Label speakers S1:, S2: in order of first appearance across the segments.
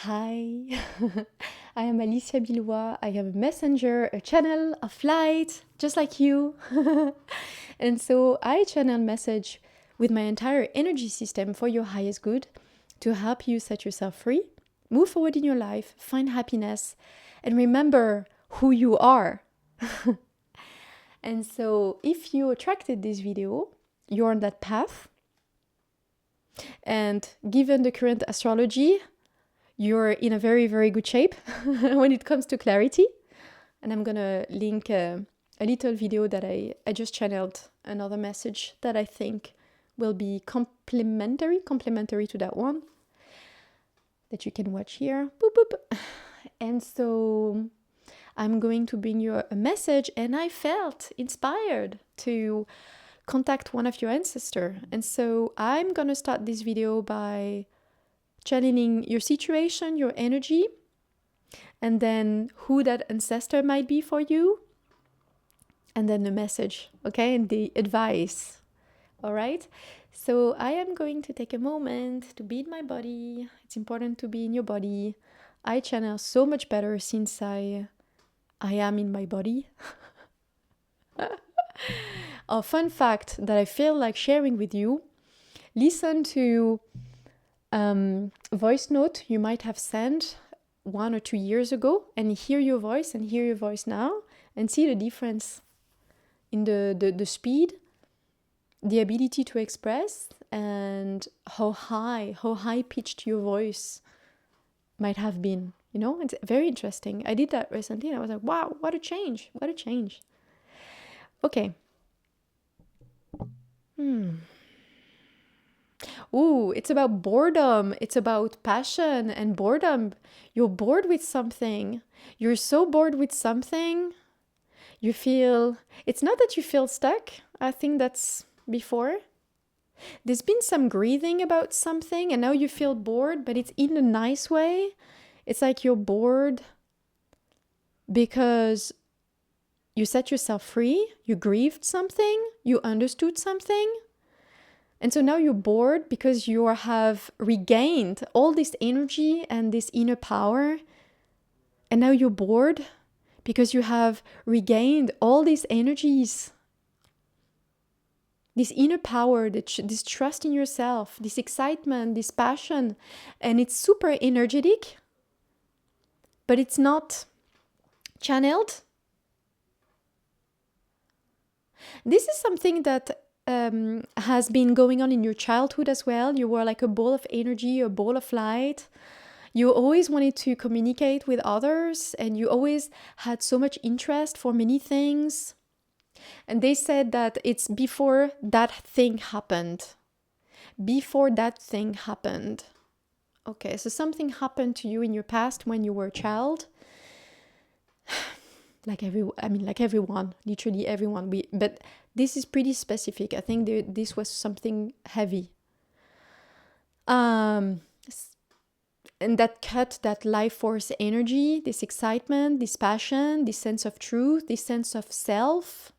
S1: Hi, I am Alicia Billois. I am a messenger, a channel of light, just like you. And so I channel message with my entire energy system for your highest good to help you set yourself free, move forward in your life, find happiness, and remember who you are. And so if you attracted this video, you're on that path. And given the current astrology, you're in a very, very good shape when it comes to clarity. And I'm going to link a little video that I just channeled, another message that I think will be complementary to that one that you can watch here. Boop, boop. And so I'm going to bring you a message, and I felt inspired to contact one of your ancestors. And so I'm going to start this video by channeling your situation, your energy, and then who that ancestor might be for you, and then the message, okay, and the advice. All right, so I am going to take a moment to be in my body. It's important to be in your body. I channel so much better since I am in my body. A fun fact that I feel like sharing with you: listen to voice note you might have sent 1 or 2 years ago, and hear your voice now, and see the difference in the speed, the ability to express, and how high pitched your voice might have been. You know, it's very interesting. I did that recently and I was like, wow, what a change. Okay. Ooh, it's about boredom. It's about passion and boredom. You're bored with something. You're so bored with something. You feel, it's not that you feel stuck. I think that's before. There's been some grieving about something and now you feel bored, but it's in a nice way. It's like you're bored because you set yourself free. You grieved something. You understood something. And so now you're bored because you have regained all this energy and this inner power. And now you're bored because you have regained all these energies, this inner power, this trust in yourself, this excitement, this passion. And it's super energetic, but it's not channeled. This is something that has been going on in your childhood as well. You were like a ball of energy, a ball of light. You always wanted to communicate with others, and you always had so much interest for many things. And they said that it's before that thing happened. Okay, so something happened to you in your past when you were a child. Like everyone, literally everyone. But this is pretty specific. I think this was something heavy. And that cut that life force energy, this excitement, this passion, this sense of truth, this sense of self,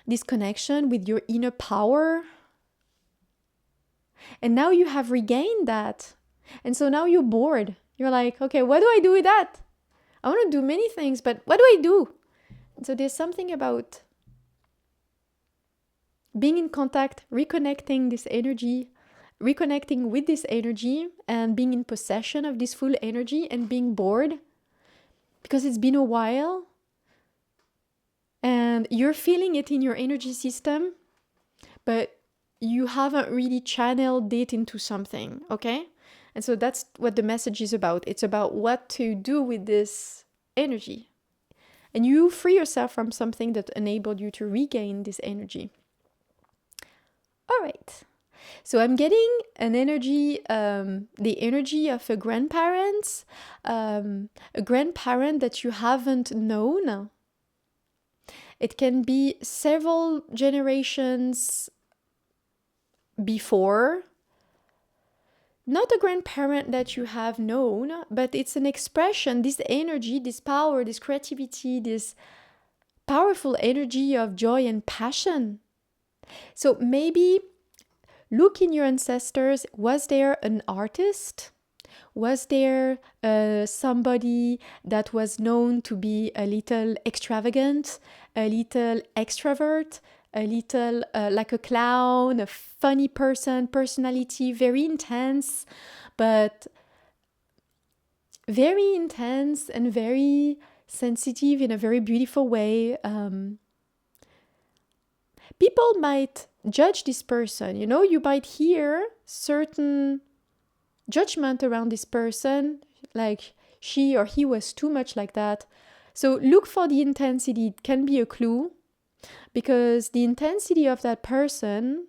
S1: this connection with your inner power. And now you have regained that. And so now you're bored. You're like, okay, what do I do with that? I want to do many things, but what do I do? So there's something about being in contact, reconnecting this energy, reconnecting with this energy, and being in possession of this full energy, and being bored because it's been a while and you're feeling it in your energy system, but you haven't really channeled it into something, okay? And so that's what the message is about. It's about what to do with this energy. And you free yourself from something that enabled you to regain this energy. All right. So I'm getting an energy, the energy of a grandparent that you haven't known. It can be several generations before. Not a grandparent that you have known, but it's an expression, this energy, this power, this creativity, this powerful energy of joy and passion. So maybe look in your ancestors. Was there an artist? Was there somebody that was known to be a little extravagant, a little extrovert, a little like a clown, a funny personality, very intense, but very intense and very sensitive in a very beautiful way? People might judge this person, you might hear certain judgment around this person, like she or he was too much like that. So look for the intensity. It can be a clue, because the intensity of that person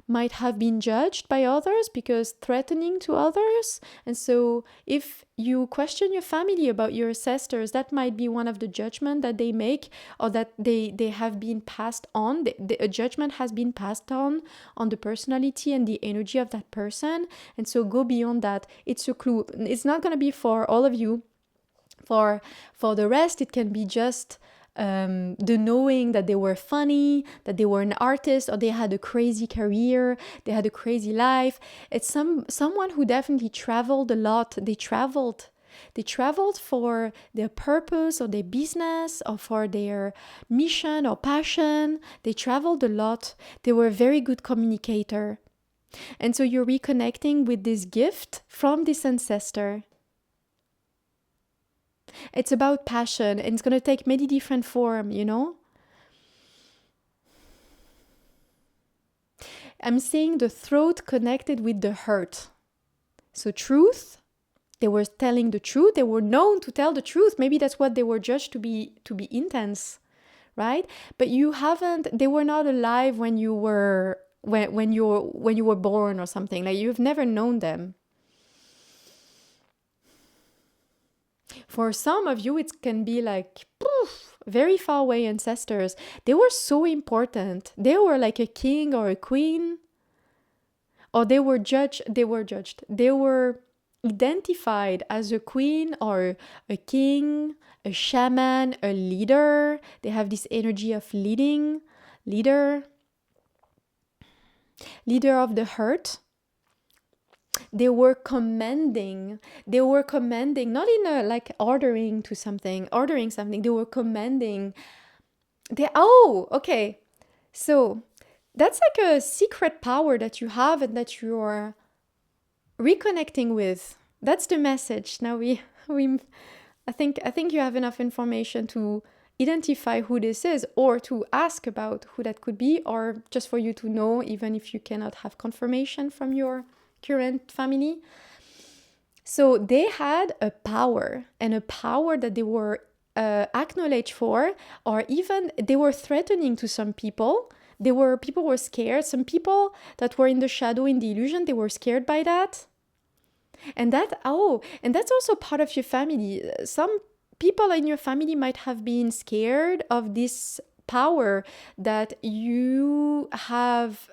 S1: might have been judged by others because threatening to others. And so if you question your family about your ancestors, that might be one of the judgment that they make, or that they have been passed on. A judgment has been passed on the personality and the energy of that person. And so go beyond that. It's a clue. It's not going to be for all of you. For the rest, it can be just the knowing that they were funny, that they were an artist, or they had a crazy career, they had a crazy life. It's someone who definitely traveled a lot. They traveled for their purpose or their business or for their mission or passion. They traveled a lot. They were a very good communicator. And so you're reconnecting with this gift from this ancestor. It's about passion, and it's going to take many different forms, I'm seeing the throat connected with the heart. So truth, they were telling the truth. They were known to tell the truth. Maybe that's what they were judged to be intense, right? But they were not alive when you were when you were born or something. Like, you've never known them. For some of you, it can be like very far away ancestors. They were so important. They were like a king or a queen, or they were judged. They were identified as a queen or a king, a shaman, a leader. They have this energy of leader of the heart. They were commanding, not in a like ordering something. They were commanding. Okay. So that's like a secret power that you have and that you're reconnecting with. That's the message. Now I think you have enough information to identify who this is, or to ask about who that could be, or just for you to know, even if you cannot have confirmation from your current family. So they had a power, and a power that they were acknowledged for, or even they were threatening to some people. People were scared. Some people that were in the shadow, in the illusion, they were scared by that. And that's also part of your family. Some people in your family might have been scared of this power that you have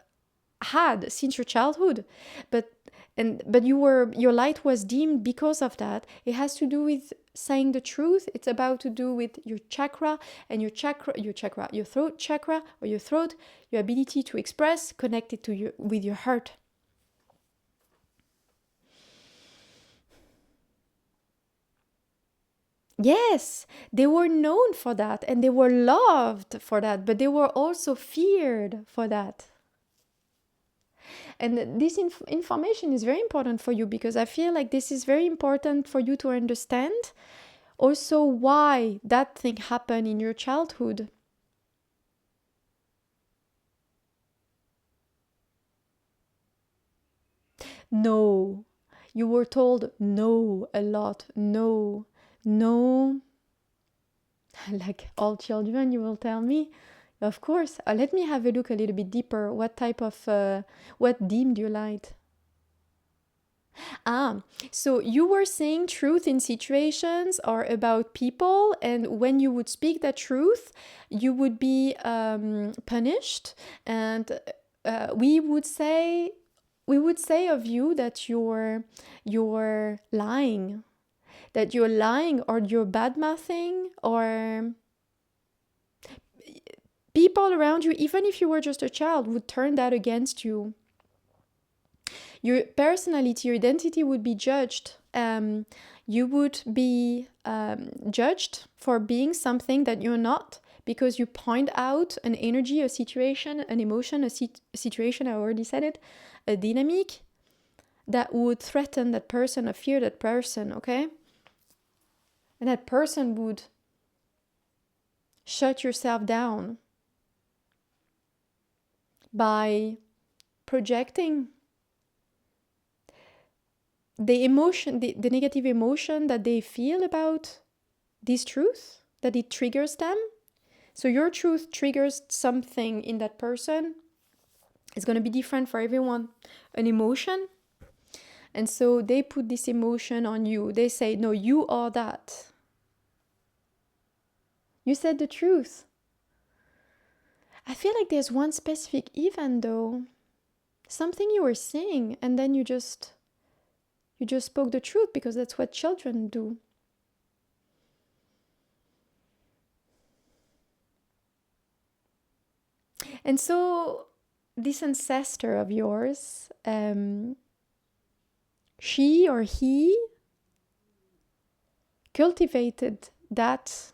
S1: had since your childhood, but your light was dimmed because of that. It has to do with saying the truth. It's about to do with your chakra, and your throat chakra, or your throat, your ability to express, connected to with your heart. Yes, they were known for that, and they were loved for that, but they were also feared for that. And this information is very important for you, because I feel like this is very important for you to understand also why that thing happened in your childhood. No. You were told no a lot. No. Like all children, you will tell me. Of course. Let me have a look a little bit deeper. What type of, what dimmed your light? So you were saying truth in situations or about people, and when you would speak that truth, you would be punished, and we would say of you that you're lying, or you're bad-mouthing, or people around you, even if you were just a child, would turn that against you. Your personality, your identity would be judged. You would be judged for being something that you're not, because you point out an energy, a situation, an emotion, a situation, I already said it, a dynamic that would threaten that person or fear that person, okay? And that person would shut yourself down by projecting the emotion, the negative emotion that they feel about this truth, that it triggers them. So your truth triggers something in that person. It's going to be different for everyone, an emotion. And so they put this emotion on you. They say, no, you are that. You said the truth. I feel like there's one specific event though, something you were saying, and then you just spoke the truth, because that's what children do. And so this ancestor of yours, she or he cultivated that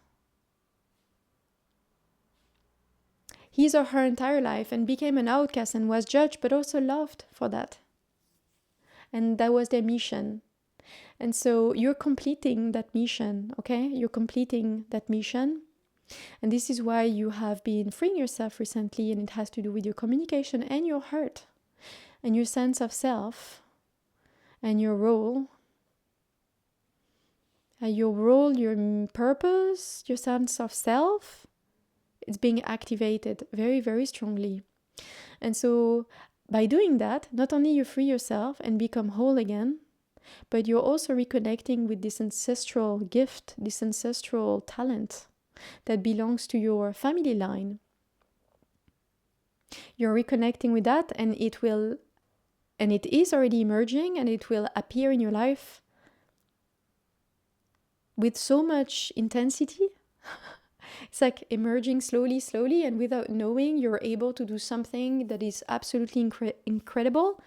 S1: his or her entire life and became an outcast and was judged, but also loved for that. And that was their mission. And so you're completing that mission, okay? You're completing that mission. And this is why you have been freeing yourself recently, and it has to do with your communication and your heart and your sense of self and your role. Your purpose, your sense of self, it's being activated very, very strongly. And so by doing that, not only you free yourself and become whole again, but you're also reconnecting with this ancestral gift, this ancestral talent that belongs to your family line. You're reconnecting with that, and it is already emerging, and it will appear in your life with so much intensity. It's like emerging slowly, and without knowing, you're able to do something that is absolutely incredible.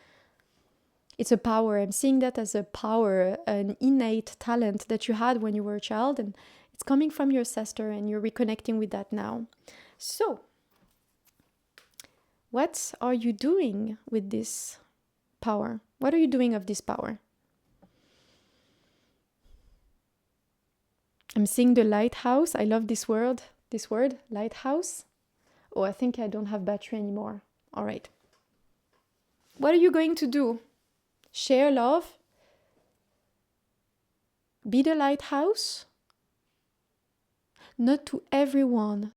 S1: It's a power. I'm seeing that as a power, an innate talent that you had when you were a child, and it's coming from your ancestor, and you're reconnecting with that now. So, what are you doing with this power? What are you doing of this power? I'm seeing the lighthouse. I love this word, lighthouse. Oh, I think I don't have battery anymore. All right. What are you going to do? Share love? Be the lighthouse? Not to everyone,